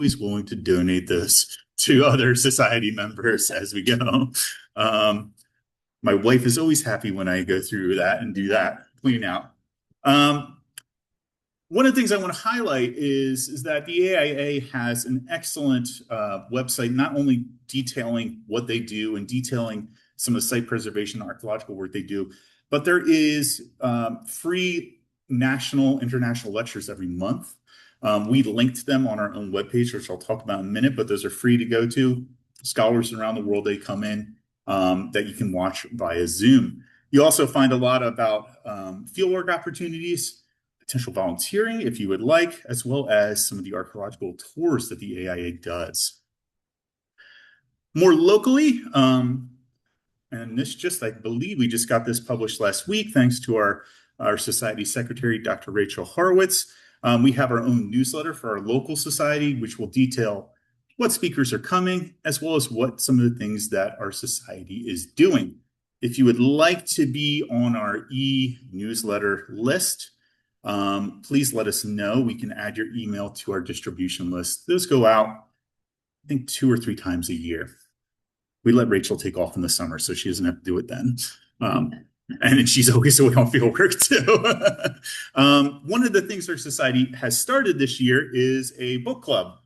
always willing to donate those to other society members as we go. My wife is always happy when I go through that and do that, clean out. One of the things I want to highlight is that the AIA has an excellent website, not only detailing what they do and detailing some of the site preservation and archaeological work they do, but there is free national, international lectures every month. We linked them on our own webpage, which I'll talk about in a minute, but those are free to go to. Scholars around the world, they come in that you can watch via Zoom. You also find a lot about fieldwork opportunities, potential volunteering if you would like, as well as some of the archaeological tours that the AIA does. More locally, and this just, I believe we just got this published last week, thanks to our society secretary, Dr. Rachel Horowitz. We have our own newsletter for our local society, which will detail what speakers are coming, as well as what some of the things that our society is doing. If you would like to be on our e-newsletter list, please let us know. We can add your email to our distribution list. Those go out, I think, 2 or 3 times a year. We let Rachel take off in the summer, so she doesn't have to do it then. And she's always away on field work too. One of the things our society has started this year is a book club,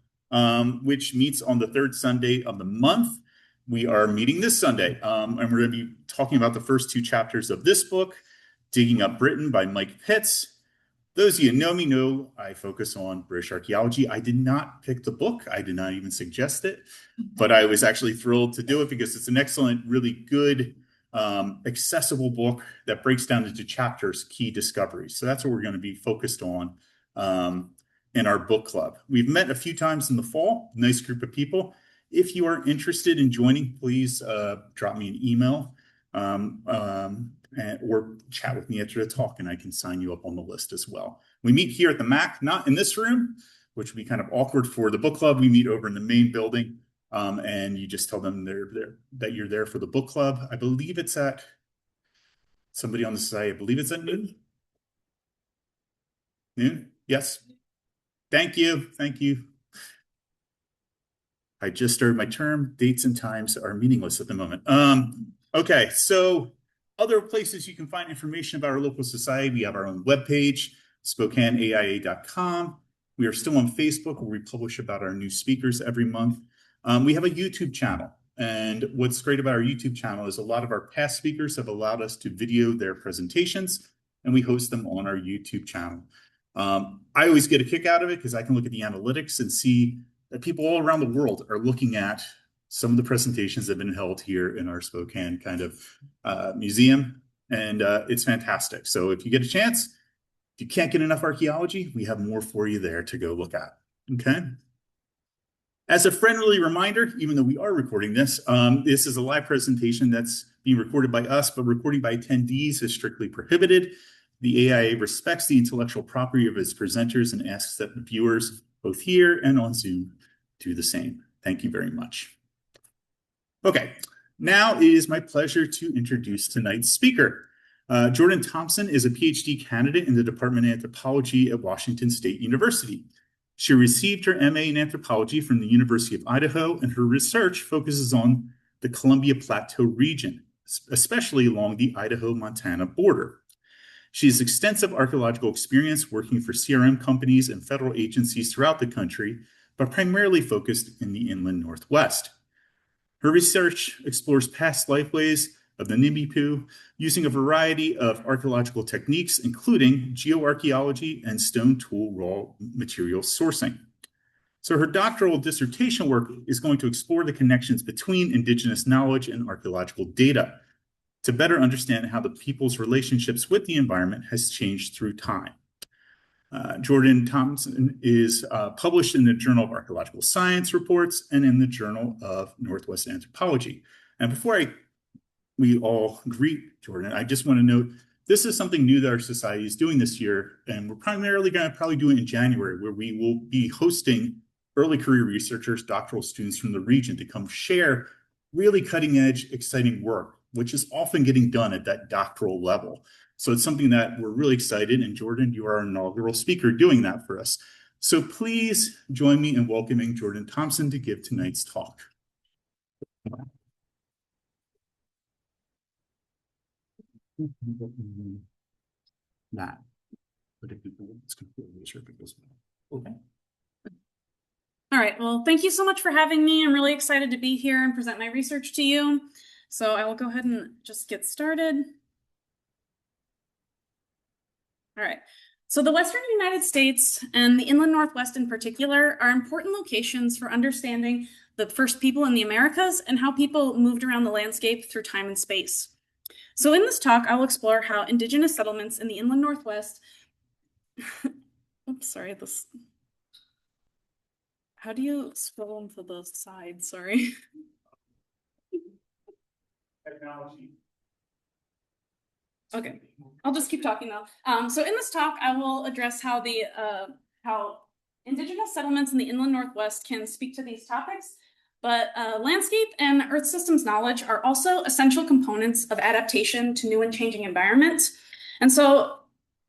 which meets on the 3rd Sunday of the month. We are meeting this Sunday, and we're going to be talking about the first 2 chapters of this book, Digging Up Britain by Mike Pitts. Those of you who know me know I focus on British archaeology. I did not pick the book. I did not even suggest it, but I was actually thrilled to do it because it's an excellent, really good, accessible book that breaks down into chapters, key discoveries. So that's what we're going to be focused on in our book club. We've met a few times in the fall, nice group of people. If you are interested in joining, please drop me an email. Or chat with me after the talk, and I can sign you up on the list as well. We meet here at the MAC, not in this room, which would be kind of awkward for the book club. We meet over in the main building, and you just tell them that you're there for the book club. I believe it's at somebody on the site. I believe it's at noon. Noon? Yes. Thank you. Thank you. I just started my term. Dates and times are meaningless at the moment. Okay, so other places you can find information about our local society. We have our own webpage, SpokaneAIA.com. We are still on Facebook, where we publish about our new speakers every month. We have a YouTube channel. And what's great about our YouTube channel is a lot of our past speakers have allowed us to video their presentations, and we host them on our YouTube channel. I always get a kick out of it because I can look at the analytics and see that people all around the world are looking at some of the presentations that have been held here in our Spokane kind of museum, and it's fantastic. So if you get a chance, if you can't get enough archaeology, we have more for you there to go look at, okay? As a friendly reminder, even though we are recording this, this is a live presentation that's being recorded by us, but recording by attendees is strictly prohibited. The AIA respects the intellectual property of its presenters and asks that the viewers, both here and on Zoom, do the same. Thank you very much. Okay, now it is my pleasure to introduce tonight's speaker. Jordan Thompson is a PhD candidate in the Department of Anthropology at Washington State University. She received her MA in anthropology from the University of Idaho, and her research focuses on the Columbia Plateau region, especially along the Idaho-Montana border. She has extensive archaeological experience working for CRM companies and federal agencies throughout the country, but primarily focused in the inland Northwest. Her research explores past lifeways of the Nimíipuu using a variety of archaeological techniques, including geoarchaeology and stone tool raw material sourcing. So her doctoral dissertation work is going to explore the connections between Indigenous knowledge and archaeological data to better understand how the people's relationships with the environment has changed through time. Jordan Thompson is published in the Journal of Archaeological Science Reports and in the Journal of Northwest Anthropology. And before we all greet Jordan, I just want to note this is something new that our society is doing this year, and we're primarily going to probably do it in January, where we will be hosting early career researchers, doctoral students from the region to come share really cutting edge, exciting work, which is often getting done at that doctoral level. So it's something that we're really excited, and Jordan, you are our inaugural speaker doing that for us. So please join me in welcoming Jordan Thompson to give tonight's talk. That. Okay. All right, well, thank you so much for having me. I'm really excited to be here and present my research to you. So I will go ahead and just get started. All right, so the Western United States and the Inland Northwest in particular are important locations for understanding the first people in the Americas and how people moved around the landscape through time and space. So in this talk, I will explore how indigenous settlements in the Inland Northwest, oops, sorry, how do you scroll into the side? Sorry. Technology. Okay, I'll just keep talking now. So in this talk, I will address how how indigenous settlements in the Inland Northwest can speak to these topics, but landscape and Earth systems knowledge are also essential components of adaptation to new and changing environments. And so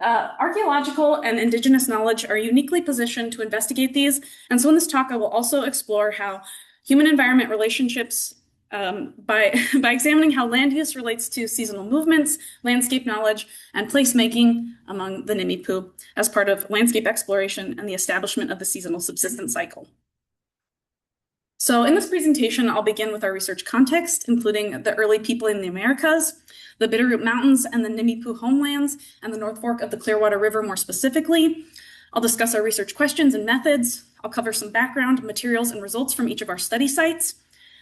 archaeological and indigenous knowledge are uniquely positioned to investigate these. And so in this talk, I will also explore how human-environment relationships by examining how land use relates to seasonal movements, landscape knowledge, and placemaking among the Nimíipuu as part of landscape exploration and the establishment of the seasonal subsistence cycle. So in this presentation, I'll begin with our research context, including the early people in the Americas, the Bitterroot Mountains and the Nimíipuu homelands, and the North Fork of the Clearwater River more specifically. I'll discuss our research questions and methods. I'll cover some background, materials, and results from each of our study sites.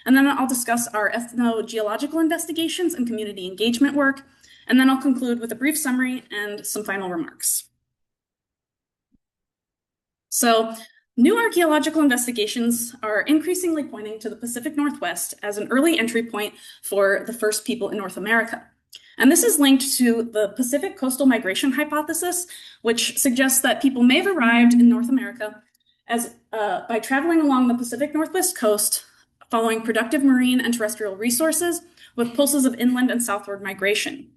And then I'll discuss our ethnogeological investigations and community engagement work. And then I'll conclude with a brief summary and some final remarks. So, new archaeological investigations are increasingly pointing to the Pacific Northwest as an early entry point for the first people in North America. And this is linked to the Pacific coastal migration hypothesis, which suggests that people may have arrived in North America by traveling along the Pacific Northwest coast, following productive marine and terrestrial resources with pulses of inland and southward migration.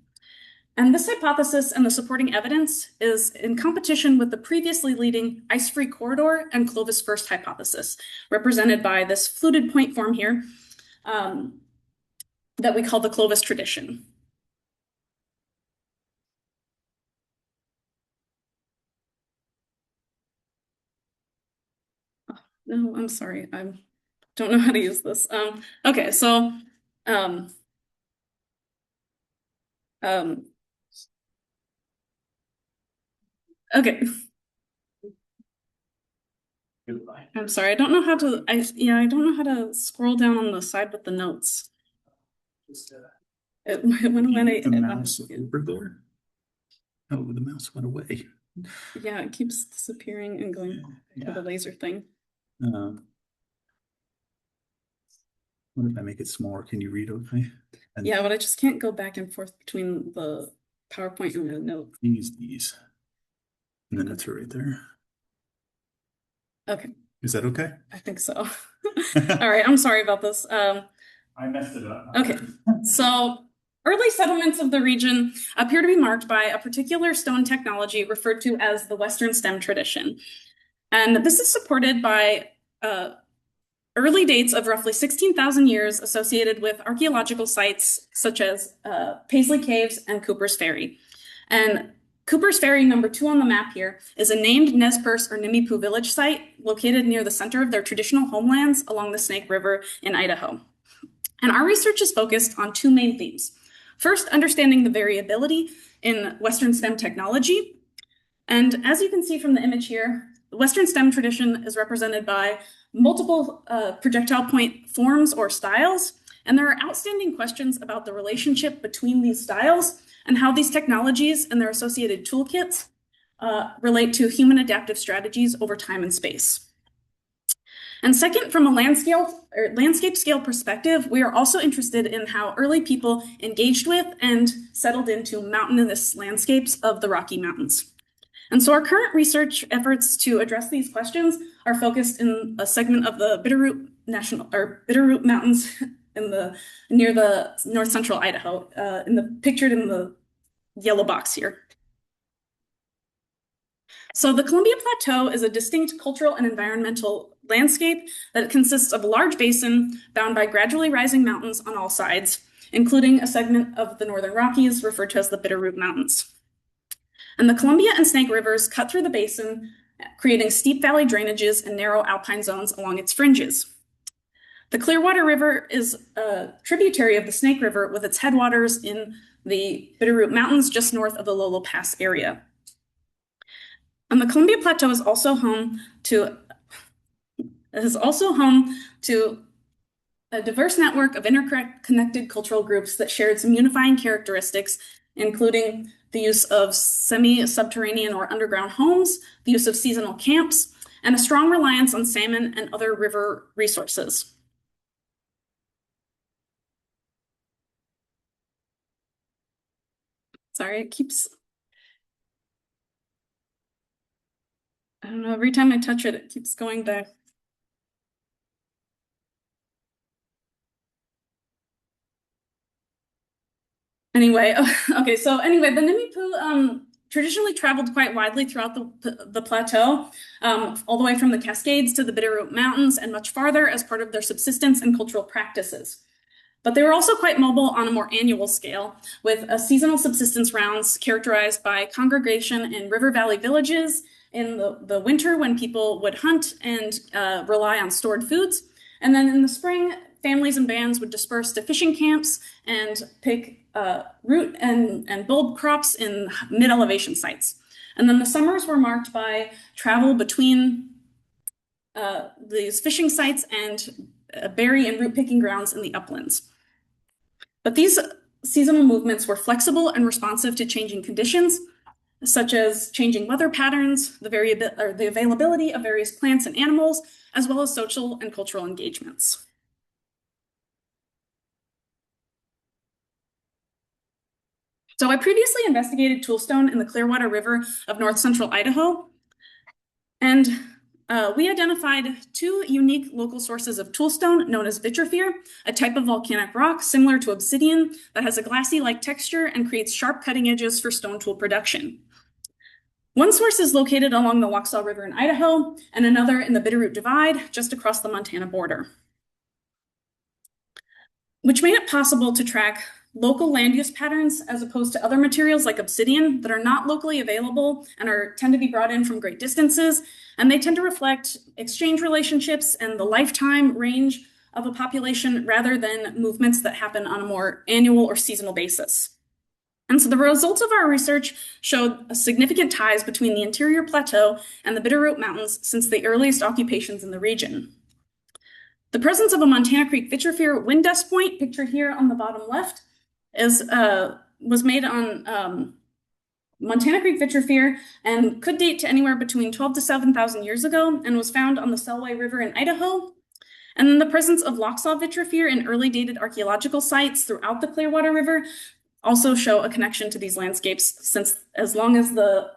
And this hypothesis and the supporting evidence is in competition with the previously leading ice-free corridor and Clovis first hypothesis, represented by this fluted point form here that we call the Clovis tradition. Oh, no, I'm sorry, I don't know how to use this. Okay, so okay. I'm sorry, I don't know how to. I don't know how to scroll down on the side with the notes. It went away. The mouse over there. Oh, the mouse went away. Yeah, it keeps disappearing and going to the laser thing. What if I make it smaller? Can you read okay? And yeah, but I just can't go back and forth between the PowerPoint and the notes. These. And then it's right there. Okay. Is that okay? I think so. All right, I'm sorry about this. I messed it up. Okay, so early settlements of the region appear to be marked by a particular stone technology referred to as the Western stem tradition. And this is supported by early dates of roughly 16,000 years associated with archaeological sites such as Paisley Caves and Cooper's Ferry. And Cooper's Ferry, number 2 on the map here, is a named Nez Perce or Nimíipuu village site located near the center of their traditional homelands along the Snake River in Idaho. And our research is focused on 2 main themes. First, understanding the variability in Western stem technology. And as you can see from the image here, the Western stem tradition is represented by multiple projectile point forms or styles. And there are outstanding questions about the relationship between these styles and how these technologies and their associated toolkits relate to human adaptive strategies over time and space. And second, from a landscape scale perspective, we are also interested in how early people engaged with and settled into mountainous landscapes of the Rocky Mountains. And so our current research efforts to address these questions are focused in a segment of the Bitterroot Mountains near the north central Idaho, pictured in the yellow box here. So the Columbia Plateau is a distinct cultural and environmental landscape that consists of a large basin bound by gradually rising mountains on all sides, including a segment of the Northern Rockies referred to as the Bitterroot Mountains. And the Columbia and Snake Rivers cut through the basin, creating steep valley drainages and narrow alpine zones along its fringes. The Clearwater River is a tributary of the Snake River with its headwaters in the Bitterroot Mountains just north of the Lolo Pass area. And the Columbia Plateau is also home to a diverse network of interconnected cultural groups that shared some unifying characteristics, including the use of semi-subterranean or underground homes, the use of seasonal camps, and a strong reliance on salmon and other river resources. Sorry, it keeps... I don't know, every time I touch it, it keeps going back. Anyway, okay, so anyway, the Nimíipuu traditionally traveled quite widely throughout the plateau, all the way from the Cascades to the Bitterroot Mountains and much farther as part of their subsistence and cultural practices. But they were also quite mobile on a more annual scale, with a seasonal subsistence rounds characterized by congregation in river valley villages in the winter when people would hunt and rely on stored foods. And then in the spring, families and bands would disperse to fishing camps and pick root and bulb crops in mid-elevation sites. And then the summers were marked by travel between these fishing sites and berry and root picking grounds in the uplands. But these seasonal movements were flexible and responsive to changing conditions, such as changing weather patterns, the availability of various plants and animals, as well as social and cultural engagements. So I previously investigated toolstone in the Clearwater River of north central Idaho, and we identified two unique local sources of toolstone known as vitrophyre, a type of volcanic rock similar to obsidian that has a glassy-like texture and creates sharp cutting edges for stone tool production. One source is located along the Waxhaw River in Idaho, and another in the Bitterroot Divide just across the Montana border, which made it possible to track local land use patterns as opposed to other materials like obsidian that are not locally available and tend to be brought in from great distances. And they tend to reflect exchange relationships and the lifetime range of a population rather than movements that happen on a more annual or seasonal basis. And so the results of our research showed significant ties between the interior plateau and the Bitterroot Mountains since the earliest occupations in the region. The presence of a Montana Creek vitrophyre wind dust point, pictured here on the bottom left, was made on Montana Creek vitrophyre and could date to anywhere between 12 to 7,000 years ago and was found on the Selway River in Idaho. And then the presence of Lochsaw vitrophyre in early dated archaeological sites throughout the Clearwater River also show a connection to these landscapes since as long as the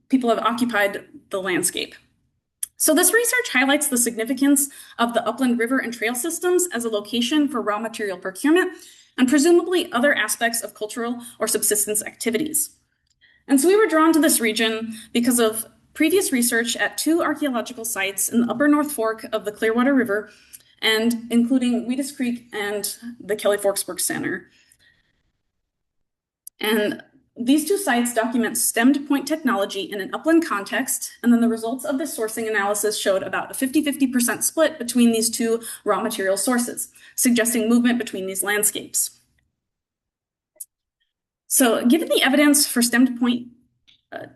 people have occupied the landscape. So this research highlights the significance of the upland river and trail systems as a location for raw material procurement and presumably other aspects of cultural or subsistence activities. And so we were drawn to this region because of previous research at two archaeological sites in the upper North Fork of the Clearwater River, and including Wheatus Creek and the Kelly Forks Works Center. And these two sites document stemmed point technology in an upland context, and then the results of this sourcing analysis showed about a 50-50% split between these two raw material sources, suggesting movement between these landscapes. So given the evidence for stemmed point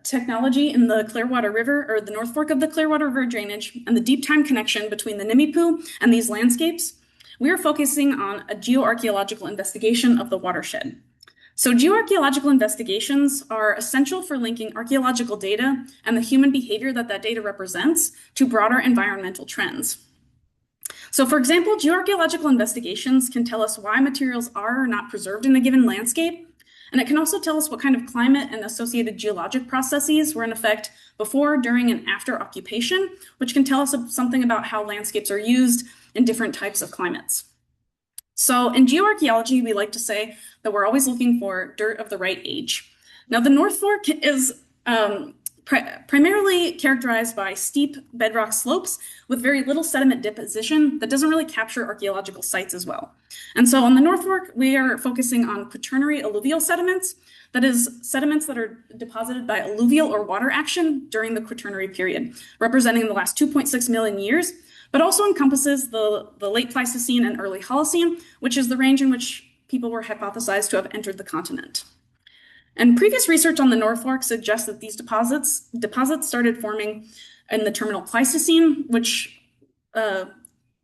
technology in the Clearwater River, or the North Fork of the Clearwater River drainage, and the deep time connection between the Nimíipuu and these landscapes, we are focusing on a geoarchaeological investigation of the watershed. So geoarchaeological investigations are essential for linking archaeological data and the human behavior that data represents to broader environmental trends. So for example, geoarchaeological investigations can tell us why materials are or not preserved in a given landscape, and it can also tell us what kind of climate and associated geologic processes were in effect before, during, and after occupation, which can tell us something about how landscapes are used in different types of climates. So in geoarchaeology, we like to say that we're always looking for dirt of the right age. Now, the North Fork is primarily characterized by steep bedrock slopes with very little sediment deposition that doesn't really capture archaeological sites as well. And so on the North Fork, we are focusing on quaternary alluvial sediments, that is, sediments that are deposited by alluvial or water action during the quaternary period, representing the last 2.6 million years, but also encompasses the late Pleistocene and early Holocene, which is the range in which people were hypothesized to have entered the continent. And previous research on the North Fork suggests that these deposits started forming in the terminal Pleistocene, which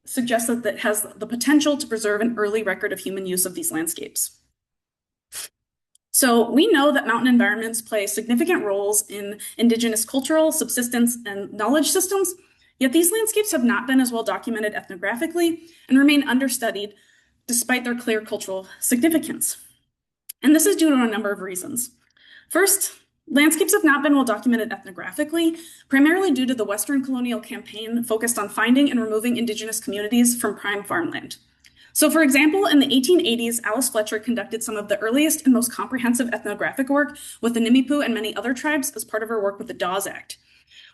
suggests that it has the potential to preserve an early record of human use of these landscapes. So we know that mountain environments play significant roles in indigenous cultural, subsistence, and knowledge systems, yet these landscapes have not been as well documented ethnographically and remain understudied despite their clear cultural significance. And this is due to a number of reasons. First, landscapes have not been well documented ethnographically, primarily due to the Western colonial campaign focused on finding and removing indigenous communities from prime farmland. So for example, in the 1880s, Alice Fletcher conducted some of the earliest and most comprehensive ethnographic work with the Nimíipuu and many other tribes as part of her work with the Dawes Act,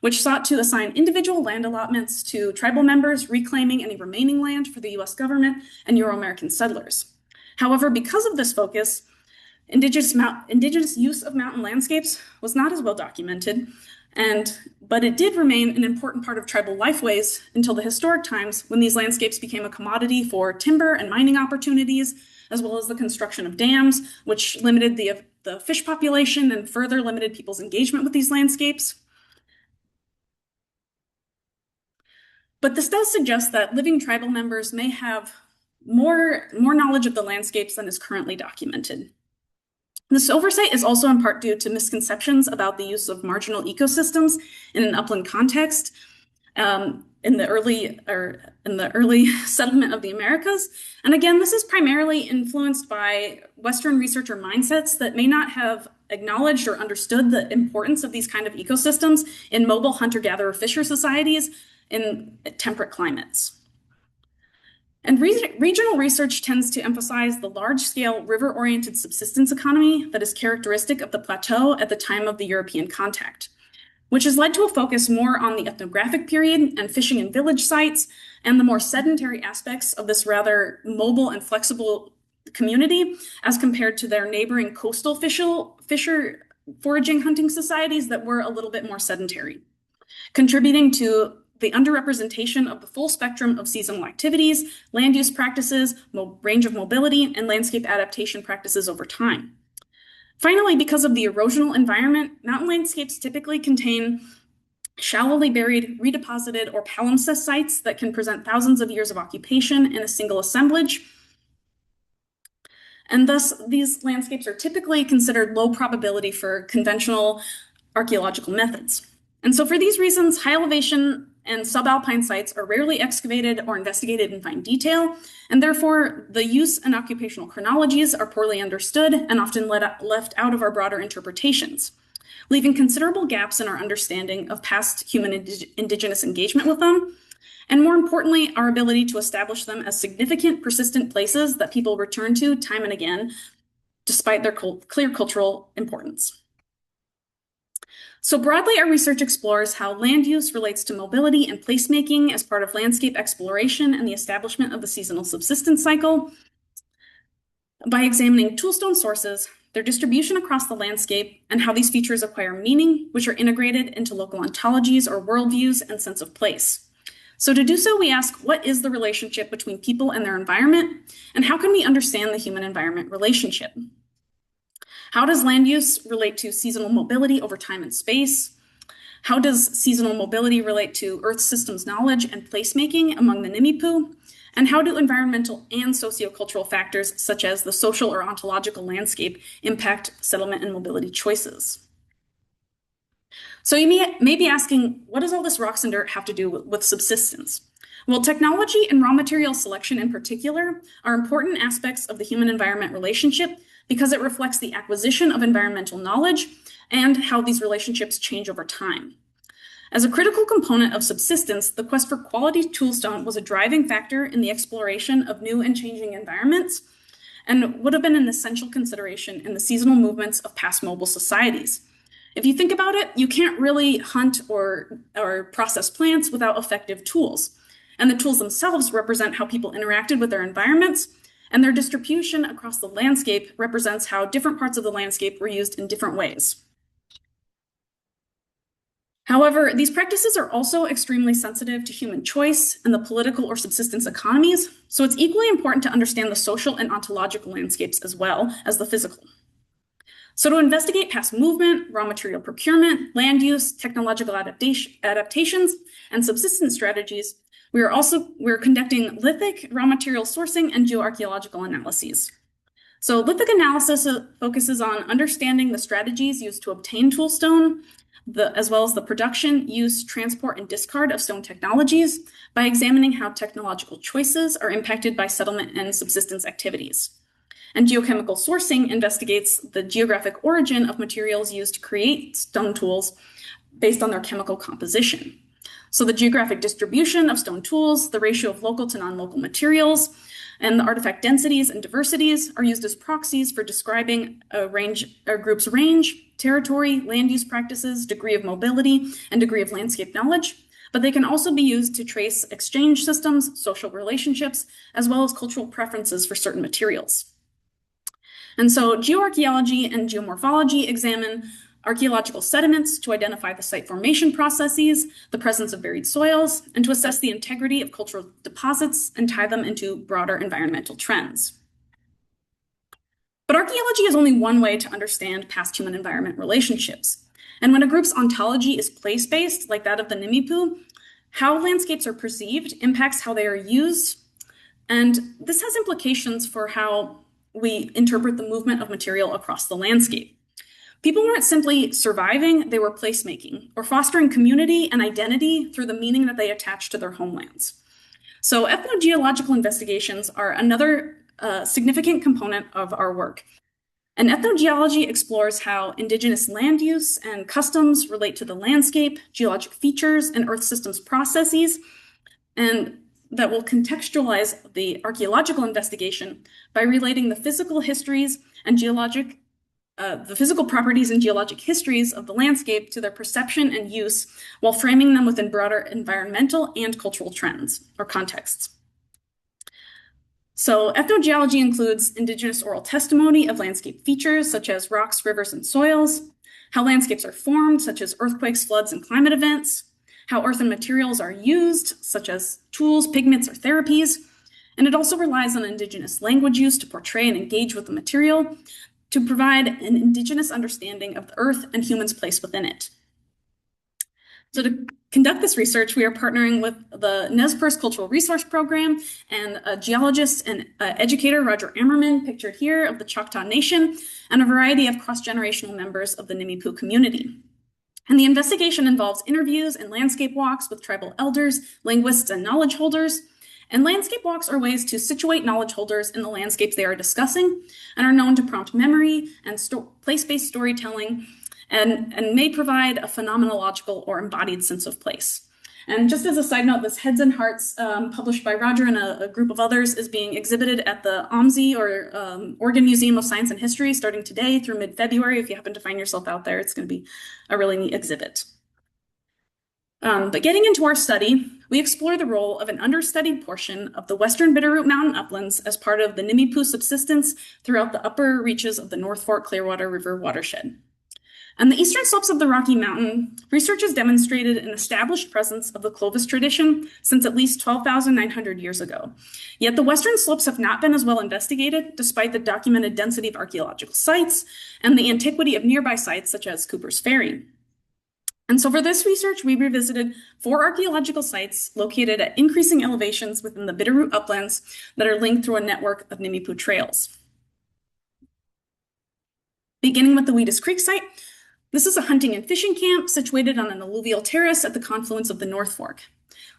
which sought to assign individual land allotments to tribal members, reclaiming any remaining land for the US government and Euro-American settlers. However, because of this focus, indigenous use of mountain landscapes was not as well documented, but it did remain an important part of tribal lifeways until the historic times when these landscapes became a commodity for timber and mining opportunities, as well as the construction of dams, which limited the fish population and further limited people's engagement with these landscapes. But this does suggest that living tribal members may have more knowledge of the landscapes than is currently documented. This oversight is also in part due to misconceptions about the use of marginal ecosystems in an upland context in the early settlement of the Americas. And again, this is primarily influenced by Western researcher mindsets that may not have acknowledged or understood the importance of these kind of ecosystems in mobile hunter-gatherer fisher societies in temperate climates. And regional research tends to emphasize the large-scale river-oriented subsistence economy that is characteristic of the plateau at the time of the European contact, which has led to a focus more on the ethnographic period and fishing in village sites and the more sedentary aspects of this rather mobile and flexible community as compared to their neighboring coastal fisher foraging hunting societies that were a little bit more sedentary, contributing to the underrepresentation of the full spectrum of seasonal activities, land use practices, range of mobility, and landscape adaptation practices over time. Finally, because of the erosional environment, mountain landscapes typically contain shallowly buried, redeposited, or palimpsest sites that can present thousands of years of occupation in a single assemblage. And thus, these landscapes are typically considered low probability for conventional archaeological methods. And so for these reasons, high elevation and subalpine sites are rarely excavated or investigated in fine detail, and therefore the use and occupational chronologies are poorly understood and often left out of our broader interpretations, leaving considerable gaps in our understanding of past human indigenous engagement with them, and more importantly, our ability to establish them as significant, persistent places that people return to time and again, despite their clear cultural importance. So broadly, our research explores how land use relates to mobility and placemaking as part of landscape exploration and the establishment of the seasonal subsistence cycle by examining toolstone sources, their distribution across the landscape, and how these features acquire meaning, which are integrated into local ontologies or worldviews and sense of place. So to do so, we ask, what is the relationship between people and their environment, and how can we understand the human-environment relationship? How does land use relate to seasonal mobility over time and space? How does seasonal mobility relate to Earth systems knowledge and placemaking among the Nimíipuu? And how do environmental and sociocultural factors, such as the social or ontological landscape, impact settlement and mobility choices? So you may be asking, what does all this rocks and dirt have to do with subsistence? Well, technology and raw material selection in particular are important aspects of the human-environment relationship because it reflects the acquisition of environmental knowledge and how these relationships change over time. As a critical component of subsistence, the quest for quality toolstone was a driving factor in the exploration of new and changing environments and would have been an essential consideration in the seasonal movements of past mobile societies. If you think about it, you can't really hunt or process plants without effective tools. And the tools themselves represent how people interacted with their environments, and their distribution across the landscape represents how different parts of the landscape were used in different ways. However, these practices are also extremely sensitive to human choice and the political or subsistence economies, so it's equally important to understand the social and ontological landscapes as well as the physical. So to investigate past movement, raw material procurement, land use, technological adaptations, and subsistence strategies, we're conducting lithic, raw material sourcing, and geoarchaeological analyses. So lithic analysis focuses on understanding the strategies used to obtain toolstone, as well as the production, use, transport, and discard of stone technologies by examining how technological choices are impacted by settlement and subsistence activities. And geochemical sourcing investigates the geographic origin of materials used to create stone tools based on their chemical composition. So the geographic distribution of stone tools, the ratio of local to non-local materials, and the artifact densities and diversities are used as proxies for describing a group's range, territory, land use practices, degree of mobility, and degree of landscape knowledge. But they can also be used to trace exchange systems, social relationships, as well as cultural preferences for certain materials. And so geoarchaeology and geomorphology examine archaeological sediments to identify the site formation processes, the presence of buried soils, and to assess the integrity of cultural deposits and tie them into broader environmental trends. But archaeology is only one way to understand past human-environment relationships. And when a group's ontology is place-based, like that of the Nimíipuu, how landscapes are perceived impacts how they are used, and this has implications for how we interpret the movement of material across the landscape. People weren't simply surviving, they were placemaking, or fostering community and identity through the meaning that they attach to their homelands. So ethnogeological investigations are another significant component of our work. And ethnogeology explores how Indigenous land use and customs relate to the landscape, geologic features, and Earth systems processes, and that will contextualize the archaeological investigation by relating the physical histories and the physical properties and geologic histories of the landscape to their perception and use while framing them within broader environmental and cultural trends or contexts. So ethnogeology includes Indigenous oral testimony of landscape features such as rocks, rivers, and soils, how landscapes are formed, such as earthquakes, floods, and climate events, how earth and materials are used, such as tools, pigments, or therapies, and it also relies on Indigenous language use to portray and engage with the material to provide an Indigenous understanding of the earth and humans' place within it. So to conduct this research, we are partnering with the Nez Perce Cultural Resource Program and a geologist and educator, Roger Ammerman, pictured here, of the Choctaw Nation, and a variety of cross-generational members of the Nimíipuu community. And the investigation involves interviews and landscape walks with tribal elders, linguists, and knowledge holders. And landscape walks are ways to situate knowledge holders in the landscapes they are discussing and are known to prompt memory and place-based storytelling and may provide a phenomenological or embodied sense of place. And just as a side note, this Heads and Hearts, published by Roger and a group of others, is being exhibited at the OMSI, or Oregon Museum of Science and History, starting today through mid-February. If you happen to find yourself out there, it's going to be a really neat exhibit. But getting into our study, we explore the role of an understudied portion of the western Bitterroot Mountain uplands as part of the Nimíipuu subsistence throughout the upper reaches of the North Fork Clearwater River watershed. On the eastern slopes of the Rocky Mountain, research has demonstrated an established presence of the Clovis tradition since at least 12,900 years ago. Yet the western slopes have not been as well investigated, despite the documented density of archaeological sites and the antiquity of nearby sites such as Cooper's Ferry. And so for this research, we revisited 4 archaeological sites located at increasing elevations within the Bitterroot uplands that are linked through a network of Nimíipuu trails. Beginning with the Weedus Creek site, this is a hunting and fishing camp situated on an alluvial terrace at the confluence of the North Fork.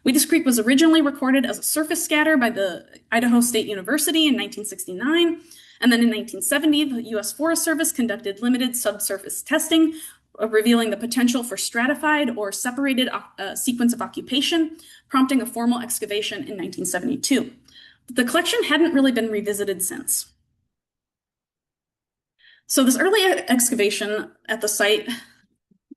Weedus Creek was originally recorded as a surface scatter by the Idaho State University in 1969, and then in 1970, the U.S. Forest Service conducted limited subsurface testing, revealing the potential for stratified or separated sequence of occupation, prompting a formal excavation in 1972. But the collection hadn't really been revisited since. So this early excavation at the site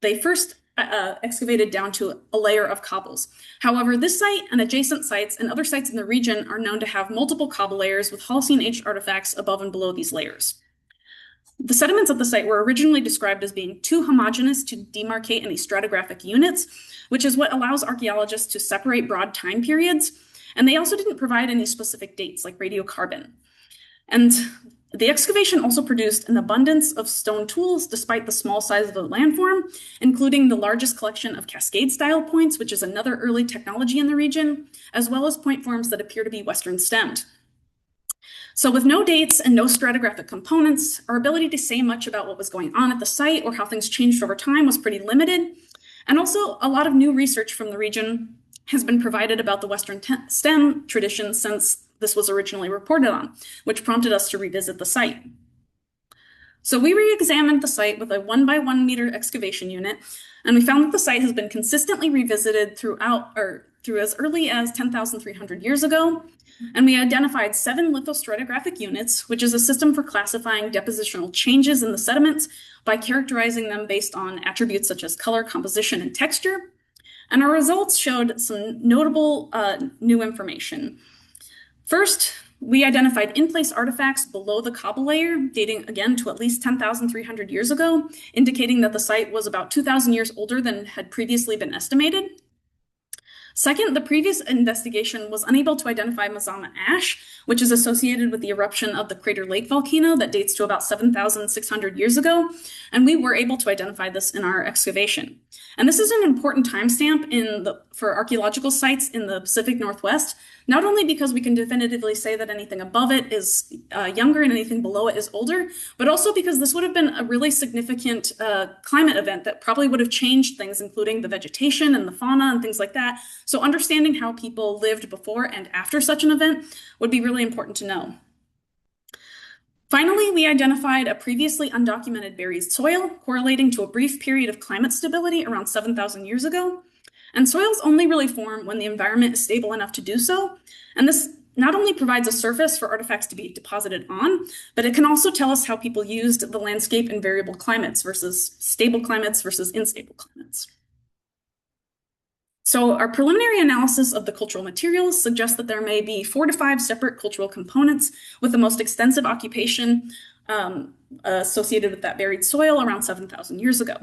they first excavated down to a layer of cobbles. However, this site and adjacent sites and other sites in the region are known to have multiple cobble layers with Holocene-aged artifacts above and below these layers. The sediments of the site were originally described as being too homogeneous to demarcate any stratigraphic units, which is what allows archaeologists to separate broad time periods. And they also didn't provide any specific dates like radiocarbon. And the excavation also produced an abundance of stone tools despite the small size of the landform, including the largest collection of cascade-style points, which is another early technology in the region, as well as point forms that appear to be Western stemmed. So with no dates and no stratigraphic components, our ability to say much about what was going on at the site or how things changed over time was pretty limited. And also a lot of new research from the region has been provided about the Western stem tradition since this was originally reported on, which prompted us to revisit the site. So we re-examined the site with a 1 by 1 meter excavation unit, and we found that the site has been consistently revisited through as early as 10,300 years ago. And we identified 7 lithostratigraphic units, which is a system for classifying depositional changes in the sediments by characterizing them based on attributes such as color, composition, and texture. And our results showed some notable new information. First, we identified in-place artifacts below the cobble layer, dating again to at least 10,300 years ago, indicating that the site was about 2,000 years older than had previously been estimated. Second, the previous investigation was unable to identify Mazama ash, which is associated with the eruption of the Crater Lake volcano that dates to about 7,600 years ago, and we were able to identify this in our excavation. And this is an important timestamp for archaeological sites in the Pacific Northwest, not only because we can definitively say that anything above it is younger and anything below it is older, but also because this would have been a really significant climate event that probably would have changed things, including the vegetation and the fauna and things like that. So understanding how people lived before and after such an event would be really important to know. Finally, we identified a previously undocumented buried soil correlating to a brief period of climate stability around 7,000 years ago. And soils only really form when the environment is stable enough to do so. And this not only provides a surface for artifacts to be deposited on, but it can also tell us how people used the landscape in variable climates versus stable climates versus unstable climates. So our preliminary analysis of the cultural materials suggests that there may be 4 to 5 separate cultural components with the most extensive occupation associated with that buried soil around 7,000 years ago.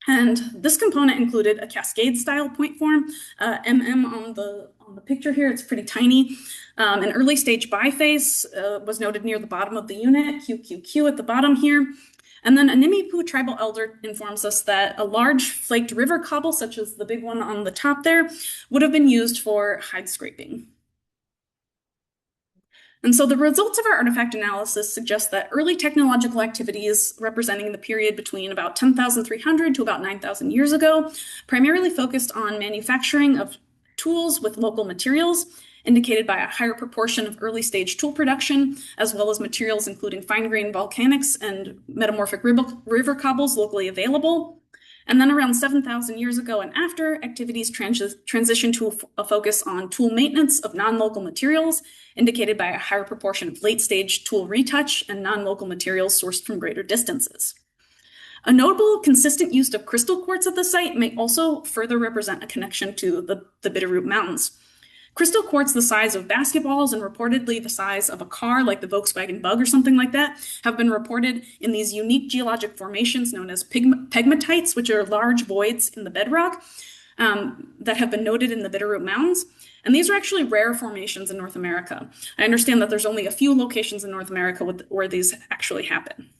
And this component included a cascade-style point form, on the picture here. It's pretty tiny. An early-stage biface was noted near the bottom of the unit, QQQ at the bottom here. And then a Nimíipuu tribal elder informs us that a large flaked river cobble, such as the big one on the top there, would have been used for hide scraping. And so the results of our artifact analysis suggest that early technological activities representing the period between about 10,300 to about 9,000 years ago primarily focused on manufacturing of tools with local materials, indicated by a higher proportion of early-stage tool production, as well as materials including fine-grained volcanics and metamorphic river cobbles locally available. And then around 7,000 years ago and after, activities transitioned to a focus on tool maintenance of non-local materials, indicated by a higher proportion of late-stage tool retouch and non-local materials sourced from greater distances. A notable consistent use of crystal quartz at the site may also further represent a connection to the Bitterroot Mountains. Crystal quartz the size of basketballs and reportedly the size of a car, like the Volkswagen Bug or something like that, have been reported in these unique geologic formations known as pegmatites, which are large voids in the bedrock that have been noted in the Bitterroot Mountains. And these are actually rare formations in North America. I understand that there's only a few locations in North America where these actually happen.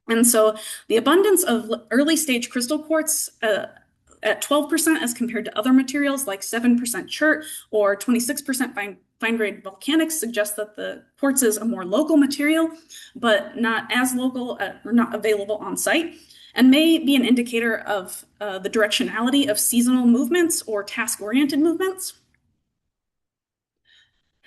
And so the abundance of early stage crystal quartz at 12% as compared to other materials like 7% chert or 26% fine-grained volcanics suggests that the quartz is a more local material, but not as local or not available on site, and may be an indicator of the directionality of seasonal movements or task-oriented movements.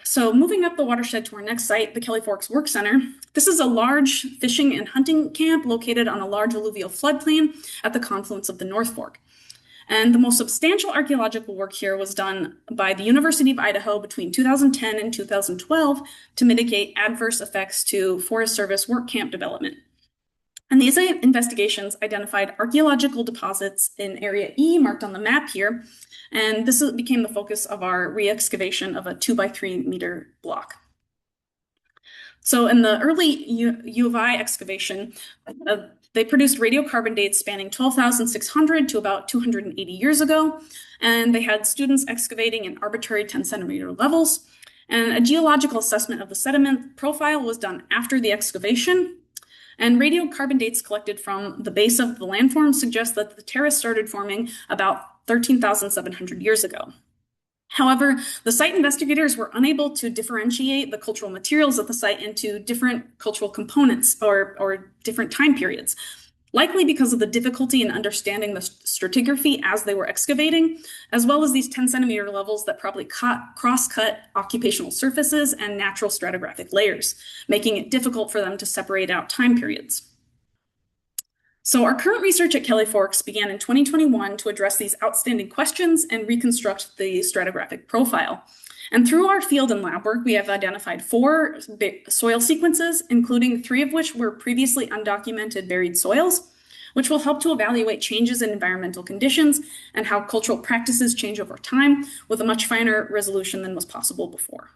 So moving up the watershed to our next site, the Kelly Forks Work Center. This is a large fishing and hunting camp located on a large alluvial floodplain at the confluence of the North Fork. And the most substantial archaeological work here was done by the University of Idaho between 2010 and 2012 to mitigate adverse effects to Forest Service work camp development. And these investigations identified archaeological deposits in Area E, marked on the map here, and this became the focus of our re-excavation of a 2 by 3 meter block. So in the early U of I excavation, they produced radiocarbon dates spanning 12,600 to about 280 years ago, and they had students excavating in arbitrary 10-centimeter levels. And a geological assessment of the sediment profile was done after the excavation. And radiocarbon dates collected from the base of the landform suggest that the terrace started forming about 13,700 years ago. However, the site investigators were unable to differentiate the cultural materials at the site into different cultural components or different time periods, likely because of the difficulty in understanding the stratigraphy as they were excavating, as well as these 10-centimeter levels that probably cross-cut occupational surfaces and natural stratigraphic layers, making it difficult for them to separate out time periods. So our current research at Kelly Forks began in 2021 to address these outstanding questions and reconstruct the stratigraphic profile. And through our field and lab work, we have identified 4 soil sequences, including 3 of which were previously undocumented buried soils, which will help to evaluate changes in environmental conditions and how cultural practices change over time with a much finer resolution than was possible before.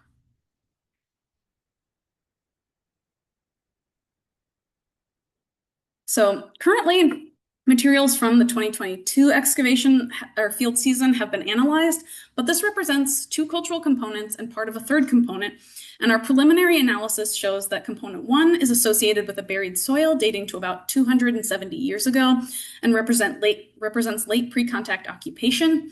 So currently, materials from the 2022 excavation or field season have been analyzed, but this represents 2 cultural components and part of a 3rd component. And our preliminary analysis shows that component 1 is associated with a buried soil dating to about 270 years ago and represents late pre-contact occupation.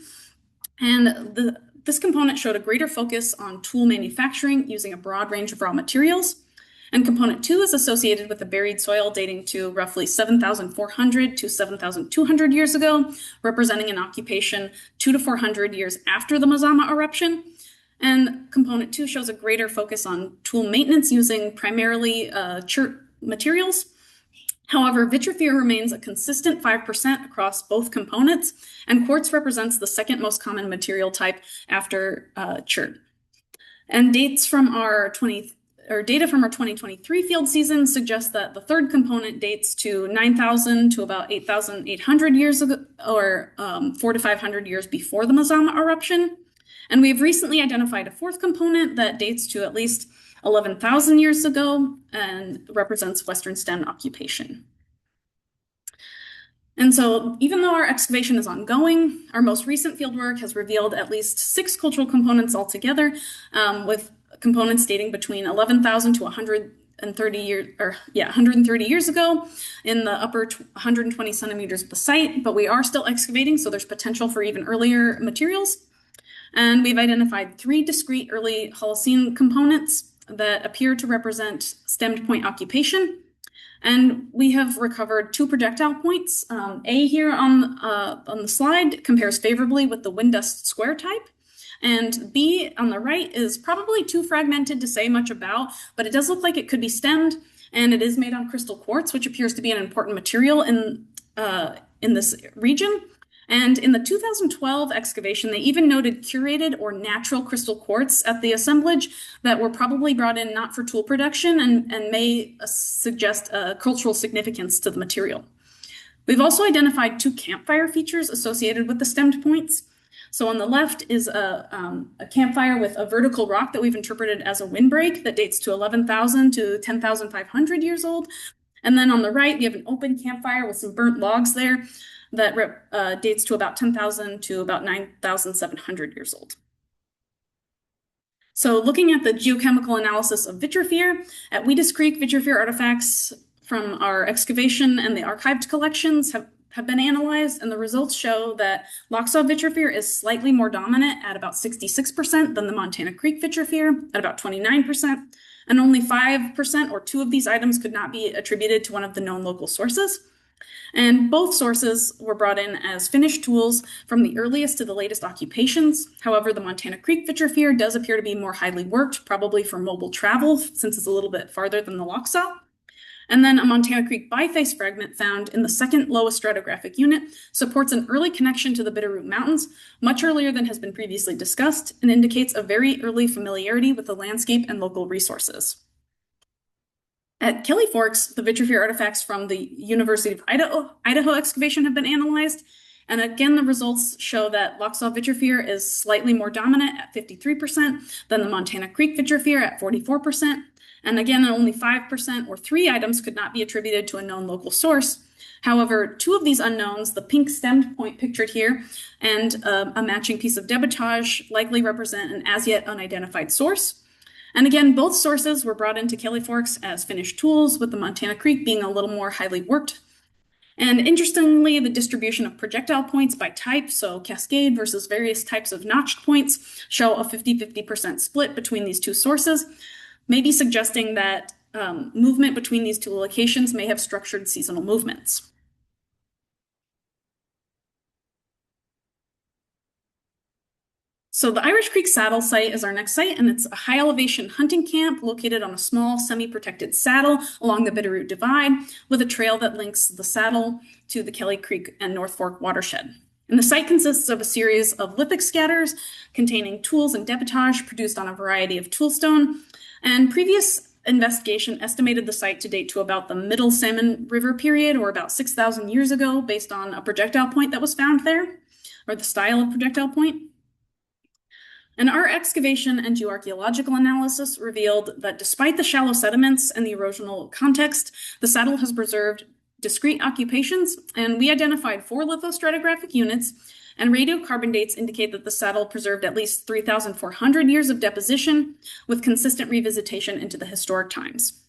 And this component showed a greater focus on tool manufacturing using a broad range of raw materials. And component 2 is associated with a buried soil dating to roughly 7,400 to 7,200 years ago, representing an occupation 200 to 400 years after the Mazama eruption. And component 2 shows a greater focus on tool maintenance using primarily chert materials. However, vitrifier remains a consistent 5% across both components, and quartz represents the 2nd most common material type after chert. And data from our 2023 field season suggests that the 3rd component dates to 9,000 to about 8,800 years ago, or 400 to 500 years before the Mazama eruption. And we've recently identified a 4th component that dates to at least 11,000 years ago and represents Western stem occupation. And so even though our excavation is ongoing, our most recent fieldwork has revealed at least 6 cultural components altogether, with components dating between 11,000 to 130 years ago in the upper 120 centimeters of the site, but we are still excavating, so there's potential for even earlier materials. And we've identified 3 discrete early Holocene components that appear to represent stemmed point occupation. And we have recovered 2 projectile points. A here on the slide compares favorably with the wind dust square type. And B on the right is probably too fragmented to say much about, but it does look like it could be stemmed, and it is made on crystal quartz, which appears to be an important material in this region. And in the 2012 excavation, they even noted curated or natural crystal quartz at the assemblage that were probably brought in not for tool production and may suggest a cultural significance to the material. We've also identified 2 campfire features associated with the stemmed points. So on the left is a campfire with a vertical rock that we've interpreted as a windbreak that dates to 11,000 to 10,500 years old. And then on the right, we have an open campfire with some burnt logs there that dates to about 10,000 to about 9,700 years old. So looking at the geochemical analysis of vitrifier, at Wheatus Creek, vitrifier artifacts from our excavation and the archived collections have been analyzed, and the results show that Lochsaw vitrifier is slightly more dominant at about 66% than the Montana Creek vitrifier at about 29%, and only 5% or 2 of these items could not be attributed to one of the known local sources. And both sources were brought in as finished tools from the earliest to the latest occupations. However, the Montana Creek vitrifier does appear to be more highly worked, probably for mobile travel, since it's a little bit farther than the Lochsaw. And then a Montana Creek biface fragment found in the 2nd lowest stratigraphic unit supports an early connection to the Bitterroot Mountains, much earlier than has been previously discussed, and indicates a very early familiarity with the landscape and local resources. At Kelly Forks, the vitrophyr artifacts from the University of Idaho excavation have been analyzed. And again, the results show that Lochsaw vitrophyr is slightly more dominant at 53% than the Montana Creek vitrophyr at 44%. And again, only 5% or 3 items could not be attributed to a known local source. However, 2 of these unknowns, the pink stemmed point pictured here and a matching piece of debitage, likely represent an as yet unidentified source. And again, both sources were brought into Kelly Forks as finished tools, with the Montana Creek being a little more highly worked. And interestingly, the distribution of projectile points by type, so cascade versus various types of notched points, show a 50-50% split between these 2 sources, maybe suggesting that movement between these 2 locations may have structured seasonal movements. So the Irish Creek Saddle site is our next site, and it's a high elevation hunting camp located on a small semi-protected saddle along the Bitterroot Divide with a trail that links the saddle to the Kelly Creek and North Fork watershed. And the site consists of a series of lithic scatters containing tools and debitage produced on a variety of toolstone. And previous investigation estimated the site to date to about the Middle Salmon River period, or about 6,000 years ago, based on a projectile point that was found there, or the style of projectile point. And our excavation and geoarchaeological analysis revealed that despite the shallow sediments and the erosional context, the saddle has preserved discrete occupations, and we identified 4 lithostratigraphic units, and radiocarbon dates indicate that the saddle preserved at least 3,400 years of deposition, with consistent revisitation into the historic times.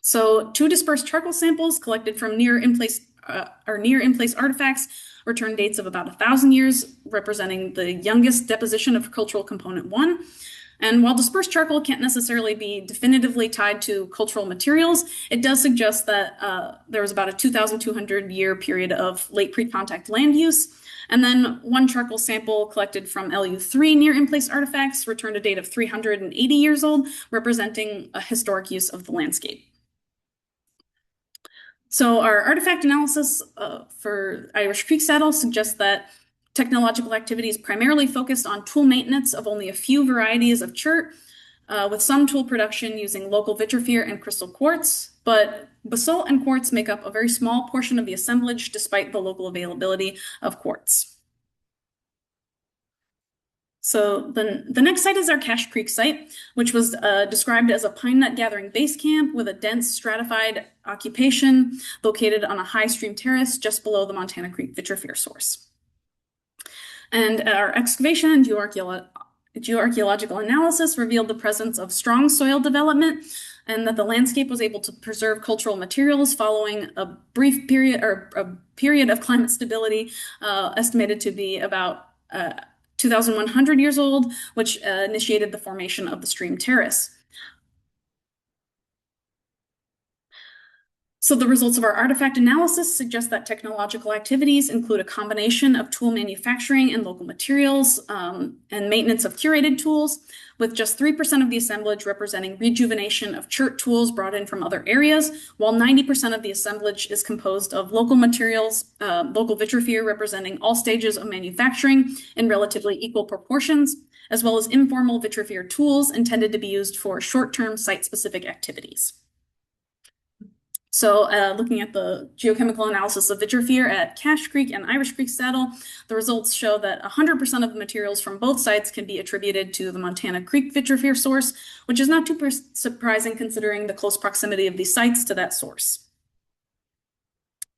So 2 dispersed charcoal samples collected from near in-place artifacts return dates of about 1,000 years, representing the youngest deposition of cultural component 1. And while dispersed charcoal can't necessarily be definitively tied to cultural materials, it does suggest that there was about a 2,200 year period of late pre-contact land use. And then 1 charcoal sample collected from LU3 near in-place artifacts returned a date of 380 years old, representing a historic use of the landscape. So our artifact analysis for Irish Creek Saddle suggests that technological activity is primarily focused on tool maintenance of only a few varieties of chert, with some tool production using local vitrophyr and crystal quartz, but basalt and quartz make up a very small portion of the assemblage despite the local availability of quartz. So the next site is our Cache Creek site, which was described as a pine nut gathering base camp with a dense stratified occupation located on a high stream terrace just below the Montana Creek vitrophyr source. And our excavation and geoarchaeological analysis revealed the presence of strong soil development, and that the landscape was able to preserve cultural materials following a brief period, or a period of climate stability estimated to be about 2,100 years old, which initiated the formation of the stream terrace. So the results of our artifact analysis suggest that technological activities include a combination of tool manufacturing and local materials and maintenance of curated tools, with just 3% of the assemblage representing rejuvenation of chert tools brought in from other areas, while 90% of the assemblage is composed of local materials, local vitrophyr representing all stages of manufacturing in relatively equal proportions, as well as informal vitrophyr tools intended to be used for short-term site-specific activities. So looking at the geochemical analysis of vitrophyr at Cache Creek and Irish Creek Saddle, the results show that 100% of the materials from both sites can be attributed to the Montana Creek vitrophyr source, which is not too surprising considering the close proximity of these sites to that source.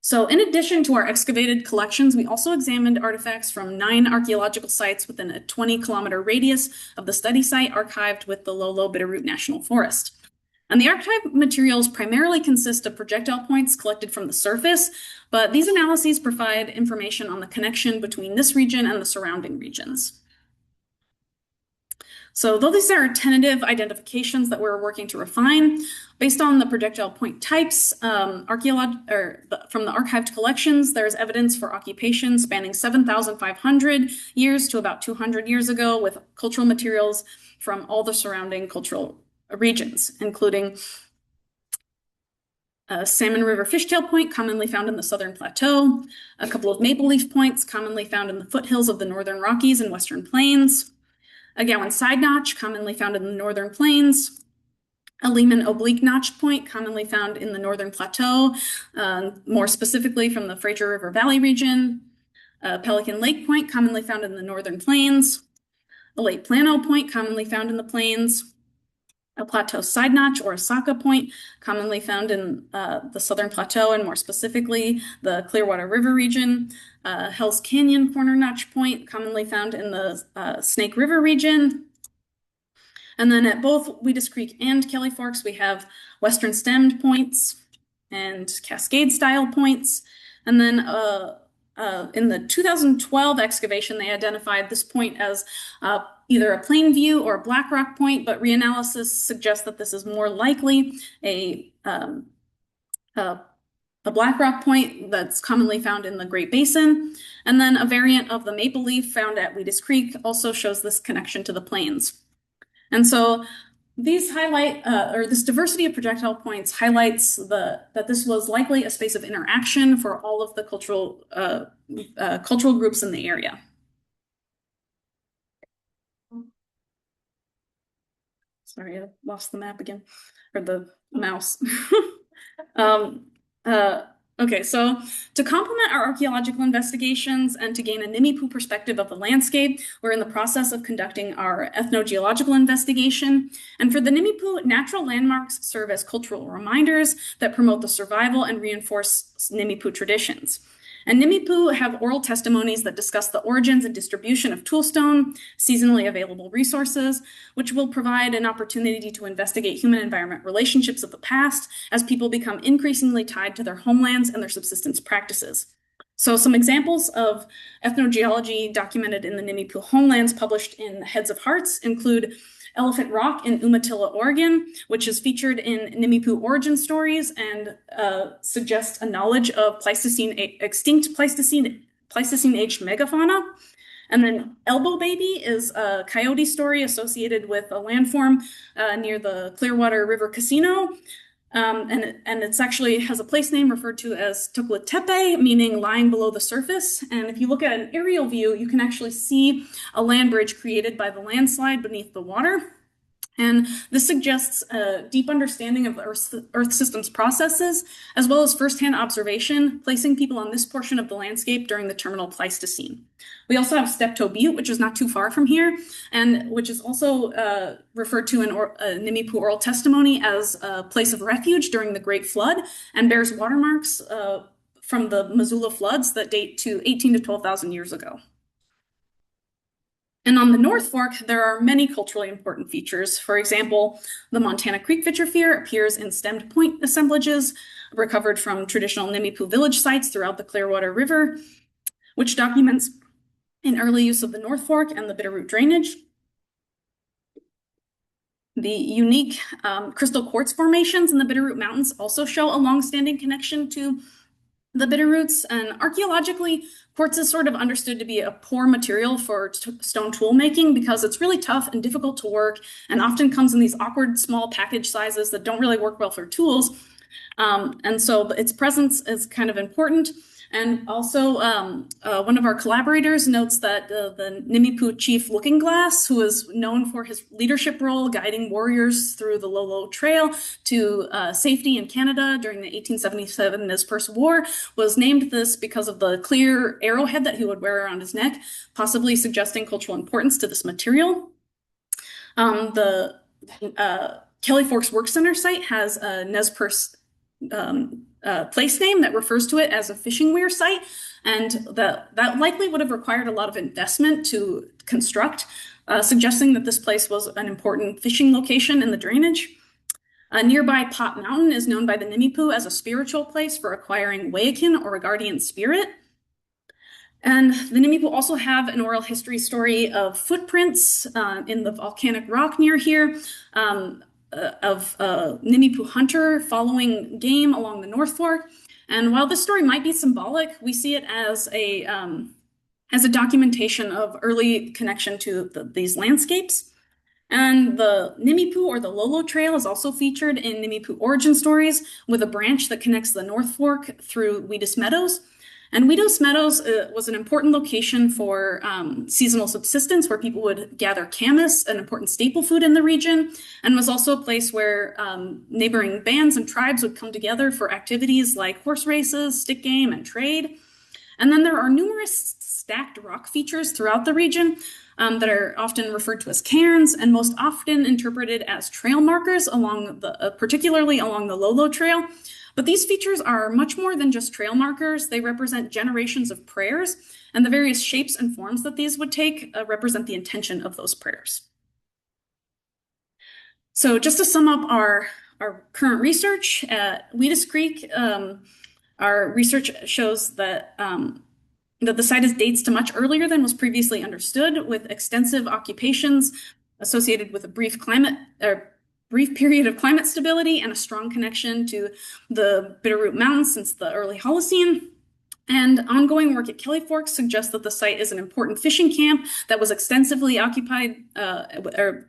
So in addition to our excavated collections, we also examined artifacts from 9 archaeological sites within a 20-kilometer radius of the study site archived with the Lolo Bitterroot National Forest. And the archived materials primarily consist of projectile points collected from the surface, but these analyses provide information on the connection between this region and the surrounding regions. So though these are tentative identifications that we're working to refine, based on the projectile point types, from the archived collections, there's evidence for occupation spanning 7,500 years to about 200 years ago, with cultural materials from all the surrounding cultural regions, including Salmon River fishtail point, commonly found in the Southern Plateau, a couple of maple leaf points, commonly found in the foothills of the Northern Rockies and Western Plains, a Gowan side notch, commonly found in the Northern Plains, a Lehman oblique notch point commonly found in the Northern Plateau, more specifically from the Fraser River Valley region, a Pelican Lake point commonly found in the Northern Plains, a Lake Plano point commonly found in the Plains, a plateau side notch or a Saka point commonly found in the Southern Plateau and more specifically the Clearwater River region, Hell's Canyon corner notch point commonly found in the Snake River region. And then at both Weedus Creek and Kelly Forks, we have western stemmed points and cascade style points. And then in the 2012 excavation, they identified this point as either a plain view or a black rock point, but reanalysis suggests that this is more likely a black rock point that's commonly found in the Great Basin. And then a variant of the maple leaf found at Weedus Creek also shows this connection to the plains. And so these highlight, or this diversity of projectile points highlights that this was likely a space of interaction for all of the cultural groups in the area. Sorry, I lost the map again, or the mouse. Okay, so to complement our archaeological investigations and to gain a Nimíipuu perspective of the landscape, we're in the process of conducting our ethnogeological investigation. And for the Nimíipuu, natural landmarks serve as cultural reminders that promote the survival and reinforce Nimíipuu traditions. And Nimíipuu have oral testimonies that discuss the origins and distribution of toolstone, seasonally available resources, which will provide an opportunity to investigate human-environment relationships of the past as people become increasingly tied to their homelands and their subsistence practices. So some examples of ethnogeology documented in the Nimíipuu homelands published in Heads of Hearts include Elephant Rock in Umatilla, Oregon, which is featured in Nimíipuu origin stories and suggests a knowledge of extinct Pleistocene-aged megafauna. And then Elbow Baby is a coyote story associated with a landform near the Clearwater River Casino. And it's actually has a place name referred to as Tokulatepe, meaning lying below the surface. And if you look at an aerial view, you can actually see a land bridge created by the landslide beneath the water. And this suggests a deep understanding of Earth system's processes, as well as firsthand observation, placing people on this portion of the landscape during the terminal Pleistocene. We also have Steptoe Butte, which is not too far from here, and which is also referred to in Nimíipuu oral testimony as a place of refuge during the Great Flood, and bears watermarks from the Missoula floods that date to 18 to 12,000 years ago. And on the North Fork, there are many culturally important features. For example, the Montana Creek vitrifier appears in stemmed point assemblages recovered from traditional Nimíipuu village sites throughout the Clearwater River, which documents an early use of the North Fork and the Bitterroot drainage. The unique crystal quartz formations in the Bitterroot Mountains also show a long-standing connection to the Bitterroots, and archaeologically, quartz is sort of understood to be a poor material for stone tool making because it's really tough and difficult to work and often comes in these awkward small package sizes that don't really work well for tools. And so its presence is kind of important. And also, one of our collaborators notes that the Nimíipuu chief Looking Glass, who is known for his leadership role guiding warriors through the Lolo Trail to safety in Canada during the 1877 Nez Perce War, was named this because of the clear arrowhead that he would wear around his neck, possibly suggesting cultural importance to this material. The Kelly Forks Work Center site has a Nez Perce place name that refers to it as a fishing weir site, and that likely would have required a lot of investment to construct, suggesting that this place was an important fishing location in the drainage. Nearby Pot Mountain is known by the Nimíipuu as a spiritual place for acquiring Weakin or a guardian spirit. And the Nimíipuu also have an oral history story of footprints in the volcanic rock near here, of a Nimíipuu hunter following game along the North Fork. And while this story might be symbolic, we see it as a documentation of early connection to these landscapes. And the Nimíipuu or the Lolo Trail is also featured in Nimíipuu origin stories with a branch that connects the North Fork through Weedus Meadows. And Weedos Meadows was an important location for seasonal subsistence, where people would gather camas, an important staple food in the region, and was also a place where neighboring bands and tribes would come together for activities like horse races, stick game, and trade. And then there are numerous stacked rock features throughout the region that are often referred to as cairns and most often interpreted as trail markers along the, particularly along the Lolo Trail. But these features are much more than just trail markers. They represent generations of prayers, and the various shapes and forms that these would take represent the intention of those prayers. So just to sum up our current research at Weedos Creek, our research shows that the site dates to much earlier than was previously understood, with extensive occupations associated with a brief period of climate stability and a strong connection to the Bitterroot Mountains since the early Holocene. And ongoing work at Kelly Forks suggests that the site is an important fishing camp that was extensively occupied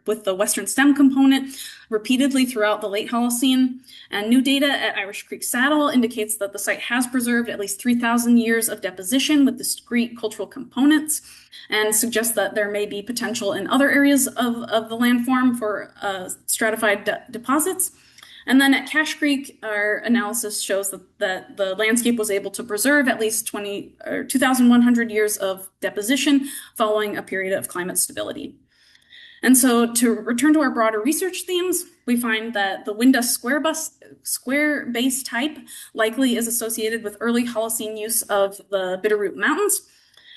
with the Western stem component repeatedly throughout the late Holocene. And new data at Irish Creek Saddle indicates that the site has preserved at least 3,000 years of deposition with discrete cultural components, and suggests that there may be potential in other areas of the landform for stratified deposits. And then at Cache Creek, our analysis shows that the landscape was able to preserve at least 2,100 years of deposition following a period of climate stability. And so to return to our broader research themes, we find that the Windus square base type likely is associated with early Holocene use of the Bitterroot Mountains.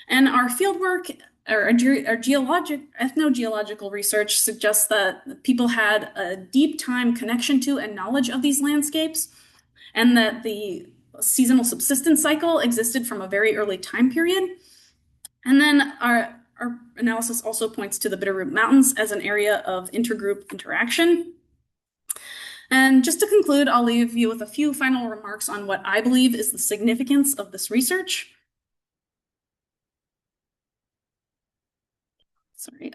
And our fieldwork, our ethnogeological research suggests that people had a deep time connection to and knowledge of these landscapes, and that the seasonal subsistence cycle existed from a very early time period. And then our analysis also points to the Bitterroot Mountains as an area of intergroup interaction. And just to conclude, I'll leave you with a few final remarks on what I believe is the significance of this research. Sorry.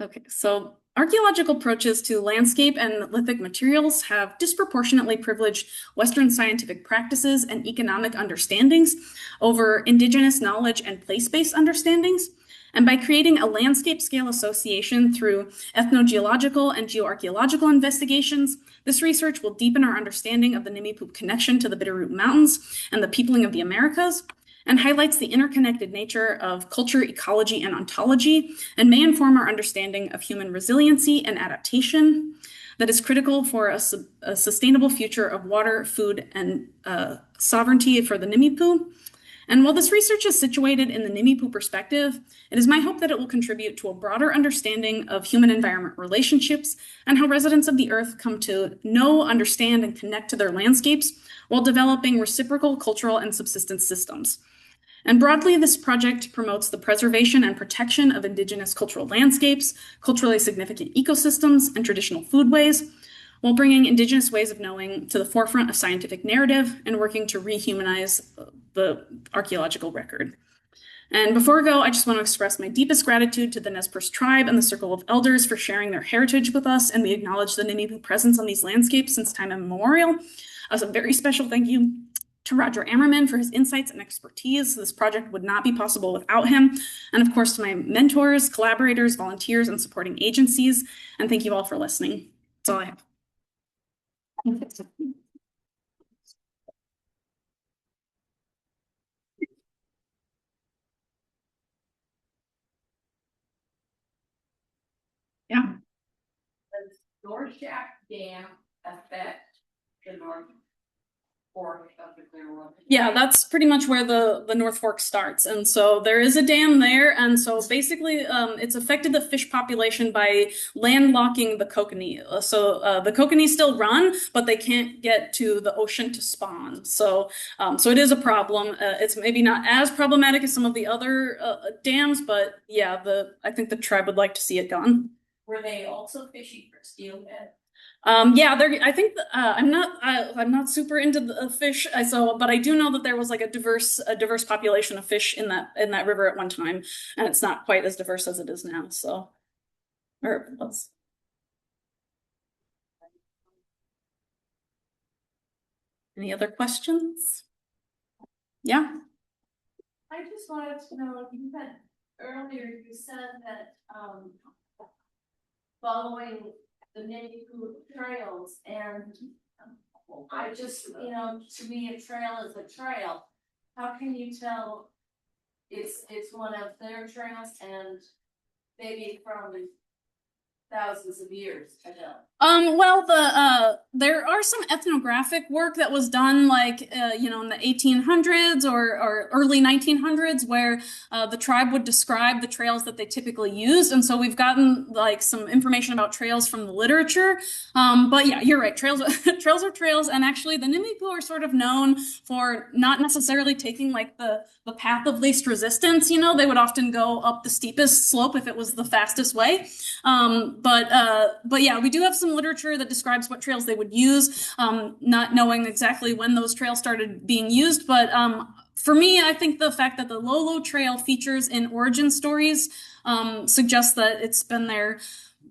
Okay, so archaeological approaches to landscape and lithic materials have disproportionately privileged Western scientific practices and economic understandings over Indigenous knowledge and place-based understandings. And by creating a landscape scale association through ethnogeological and geoarchaeological investigations, this research will deepen our understanding of the Nimíipuu connection to the Bitterroot Mountains and the peopling of the Americas, and highlights the interconnected nature of culture, ecology, and ontology, and may inform our understanding of human resiliency and adaptation that is critical for a sustainable future of water, food, and sovereignty for the Nimíipuu. And while this research is situated in the Nimíipuu perspective, it is my hope that it will contribute to a broader understanding of human-environment relationships and how residents of the Earth come to know, understand, and connect to their landscapes while developing reciprocal cultural and subsistence systems. And broadly, this project promotes the preservation and protection of Indigenous cultural landscapes, culturally significant ecosystems, and traditional foodways, while bringing Indigenous ways of knowing to the forefront of scientific narrative and working to rehumanize the archaeological record. And before we go, I just want to express my deepest gratitude to the Nez Perce tribe and the Circle of Elders for sharing their heritage with us, and we acknowledge the Nimíipuu presence on these landscapes since time immemorial. As a very special thank you to Roger Ammerman for his insights and expertise. This project would not be possible without him. And of course, to my mentors, collaborators, volunteers, and supporting agencies. And thank you all for listening. That's all I have. Yeah. Does North Shack Dam affect the North Fork of the Clearwater? Yeah, that's pretty much where the North Fork starts. And so there is a dam there. And so basically it's affected the fish population by landlocking the kokanee. So the kokanee still run, but they can't get to the ocean to spawn. So so it is a problem. It's maybe not as problematic as some of the other dams, but yeah, I think the tribe would like to see it gone. Were they also fishing for steelhead? Yeah, I think I'm not super into the fish, but I do know that there was like a diverse population of fish in that river at one time, and it's not quite as diverse as it is now. So, or it was. Any other questions? Yeah. I just wanted to know, you said earlier, you said that, following the Nimíipuu trails, and I just, to me, a trail is a trail. How can you tell it's one of their trails and maybe from thousands of years ago? Well, there are some ethnographic work that was done, like in the 1800s or early 1900s, where the tribe would describe the trails that they typically used, and so we've gotten like some information about trails from the literature. But yeah, you're right. Trails, trails are trails, and actually, the Nimíipuu are sort of known for not necessarily taking like the path of least resistance. They would often go up the steepest slope if it was the fastest way. But yeah, we do have some literature that describes what trails they would use, not knowing exactly when those trails started being used. But for me, I think the fact that the Lolo Trail features in origin stories suggests that it's been there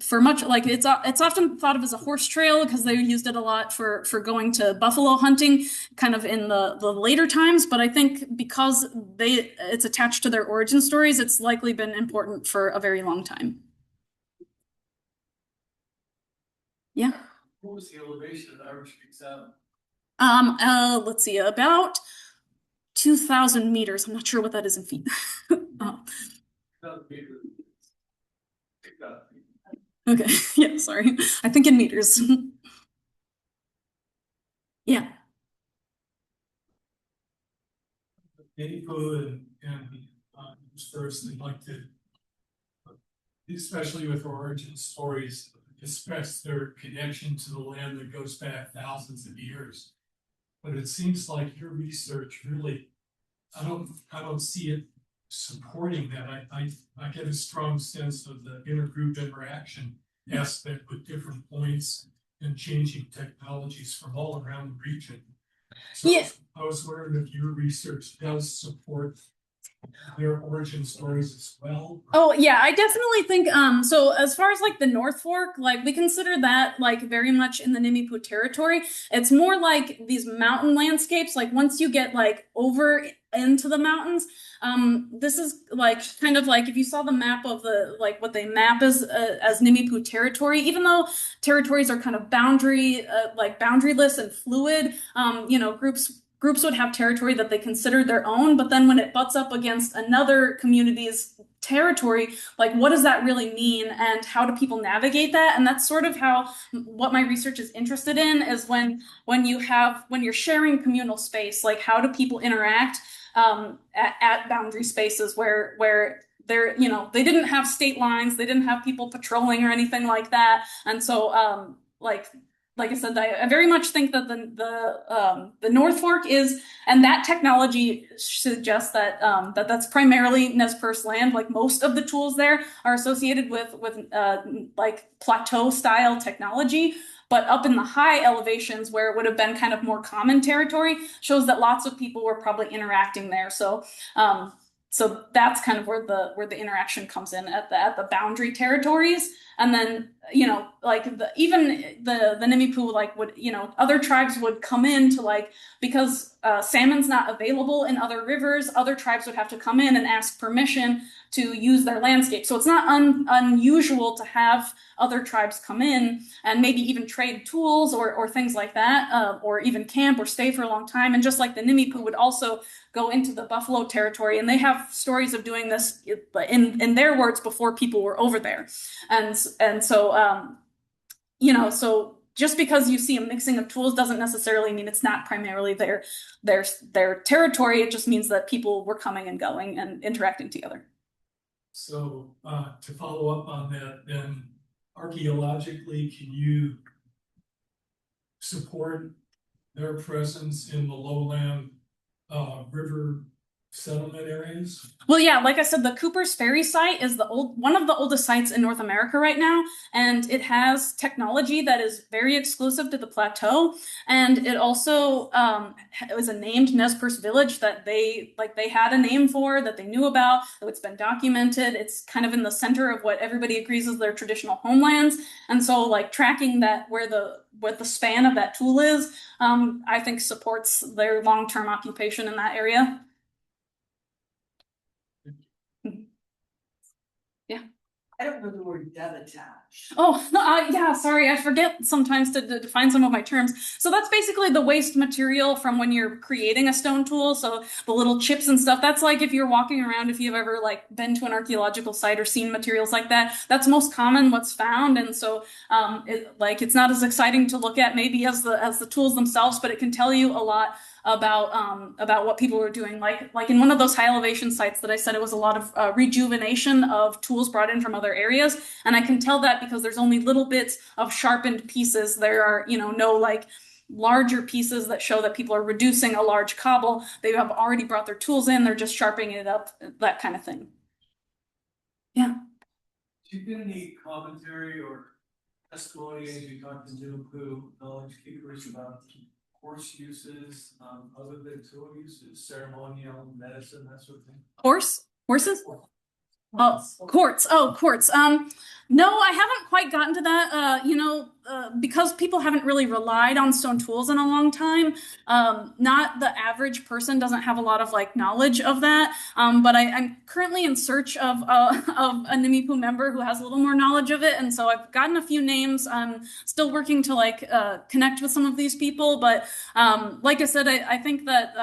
for much, like it's often thought of as a horse trail because they used it a lot for going to buffalo hunting kind of in the later times. But I think because it's attached to their origin stories, it's likely been important for a very long time. Yeah. What was the elevation of average peak salmon? Let's see, about 2,000 meters. I'm not sure what that is in feet. Okay, yeah, sorry. I think in meters. Yeah. Nimíipuu and first, they'd like to, especially with origin stories, express their connection to the land that goes back thousands of years. But it seems like your research really, I don't see it supporting that. I get a strong sense of the intergroup interaction aspect with different points and changing technologies from all around the region. So Yeah. I was wondering if your research does support their origin stories as well. Oh yeah, I definitely think so as far as like the North Fork, like we consider that like very much in the Nimíipuu territory. It's more like these mountain landscapes. Like once you get like over into the mountains, this is like kind of like if you saw the map of the like what they map as Nimíipuu territory, even though territories are kind of boundaryless and fluid, groups would have territory that they considered their own, but then when it butts up against another community's territory, like what does that really mean and how do people navigate that? And that's sort of how what my research is interested in is when you're sharing communal space, like how do people interact at boundary spaces where they're, they didn't have state lines, they didn't have people patrolling or anything like that. And so like I said, I very much think that the North Fork is, and that technology suggests that that's primarily Nez Perce land. Like most of the tools there are associated with like plateau style technology. But up in the high elevations where it would have been kind of more common territory shows that lots of people were probably interacting there. So that's kind of where the interaction comes in at the boundary territories. And then, like even the Nimíipuu, like would, other tribes would come in to like, because salmon's not available in other rivers, other tribes would have to come in and ask permission to use their landscape. So it's not unusual to have other tribes come in and maybe even trade tools or things like that, or even camp or stay for a long time. And just like the Nimíipuu would also go into the buffalo territory, and they have stories of doing this in their words before people were over there. And so so just because you see a mixing of tools doesn't necessarily mean it's not primarily their territory. It just means that people were coming and going and interacting together. So to follow up on that, then archaeologically, can you support their presence in the lowland river settlement areas? Well, yeah, like I said, the Cooper's Ferry site is one of the oldest sites in North America right now, and it has technology that is very exclusive to the plateau. And it also it was a named Nez Perce village that they had a name for, that they knew about, that it's been documented. It's kind of in the center of what everybody agrees is their traditional homelands. And so like tracking that what the span of that tool is, I think supports their long-term occupation in that area. I don't know the word debitage. Oh, yeah, sorry, I forget sometimes to define some of my terms. So that's basically the waste material from when you're creating a stone tool. So the little chips and stuff, that's like if you're walking around, if you've ever like been to an archaeological site or seen materials like that, that's most common what's found. And so it's not as exciting to look at maybe as the tools themselves, but it can tell you a lot about what people were doing. Like in one of those high elevation sites that I said, it was a lot of rejuvenation of tools brought in from other areas. And I can tell that because there's only little bits of sharpened pieces. There are, no like larger pieces that show that people are reducing a large cobble. They have already brought their tools in. They're just sharpening it up, that kind of thing. Yeah. Do you get any commentary or testimony as you talk to Nimíipuu knowledge keepers about horse uses, other than tool uses, ceremonial, medicine, that sort of thing? Horses? Oh, quartz. Oh, quartz. No, I haven't quite gotten to that. Because people haven't really relied on stone tools in a long time. Not the average person doesn't have a lot of like knowledge of that. But I'm currently in search of a Nimíipuu member who has a little more knowledge of it, and so I've gotten a few names. I'm still working to like connect with some of these people, but like I said, I think that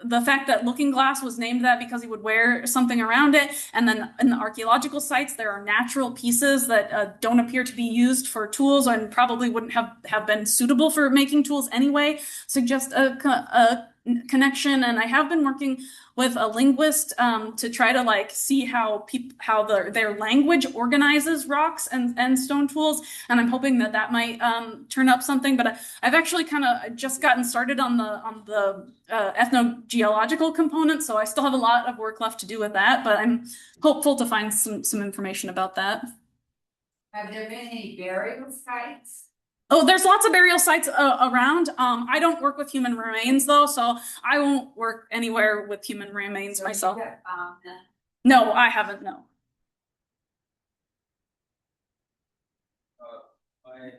the fact that Looking Glass was named that because he would wear something around it, and then in the archaeological sites there are natural pieces that don't appear to be used for tools and probably wouldn't have been suitable for making tools anyway, suggest a connection. And I have been working with a linguist to try to like see how their language organizes rocks and stone tools, and I'm hoping that might turn up something. But I've actually kind of just gotten started on the ethnogeological component, so I still have a lot of work left to do with that, but I'm hopeful to find some information about that. Have there been any burial sites? Oh, there's lots of burial sites around. I don't work with human remains though, so I won't work anywhere with human remains myself. No, I haven't, no. My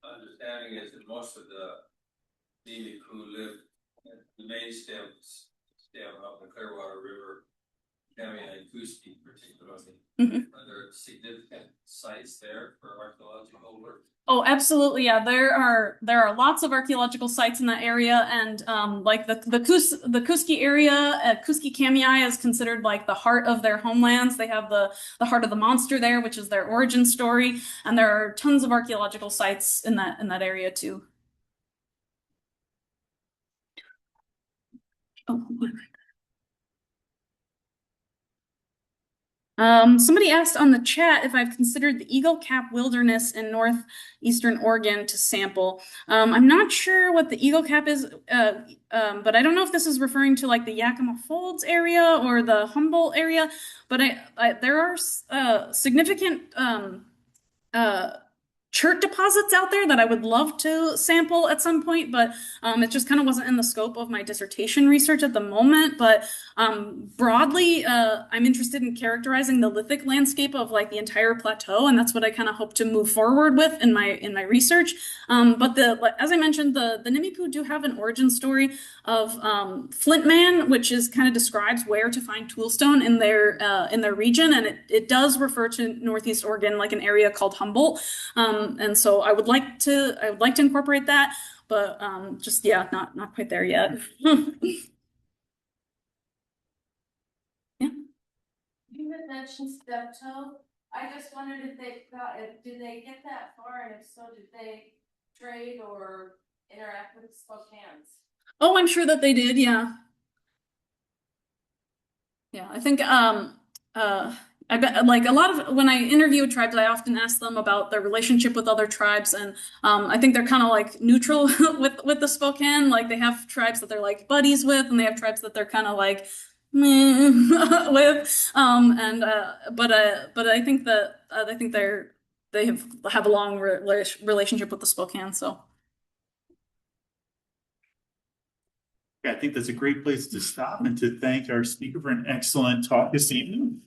understanding is that most of the Nimíipuu live at the main stem of the Clearwater River, Kami and Kuski particularly. Are there significant sites there for archaeological work? Oh, absolutely, yeah. There are lots of archaeological sites in that area, and like the Kuski area, Kuski Kamii is considered like the heart of their homelands. They have the heart of the monster there, which is their origin story, and there are tons of archaeological sites in that area too. Oh, somebody asked on the chat if I've considered the Eagle Cap Wilderness in northeastern Oregon to sample. I'm not sure what the Eagle Cap is, but I don't know if this is referring to like the Yakima Folds area or the Humboldt area, but there are significant chert deposits out there that I would love to sample at some point, but it just kind of wasn't in the scope of my dissertation research at the moment. But broadly, I'm interested in characterizing the lithic landscape of like the entire plateau, and that's what I kind of hope to move forward with in my research. But as I mentioned, the Nimíipuu do have an origin story of Flint Man, which is kind of describes where to find toolstone in their region, and it does refer to Northeast Oregon, like an area called Humboldt. And so I would like to incorporate that, but just yeah, not quite there yet. Yeah. You had mentioned steptoe. I just wondered if did they get that far, and if so, did they trade or interact with Spokanes? Oh, I'm sure that they did. Yeah. Yeah, I think I bet like a lot of when I interview tribes, I often ask them about their relationship with other tribes, and I think they're kind of like neutral with the Spokane. Like they have tribes that they're like buddies with, and they have tribes that they're kind of like with but I think that they have a long relationship with the Spokane, so. Yeah, I think that's a great place to stop and to thank our speaker for an excellent talk this evening.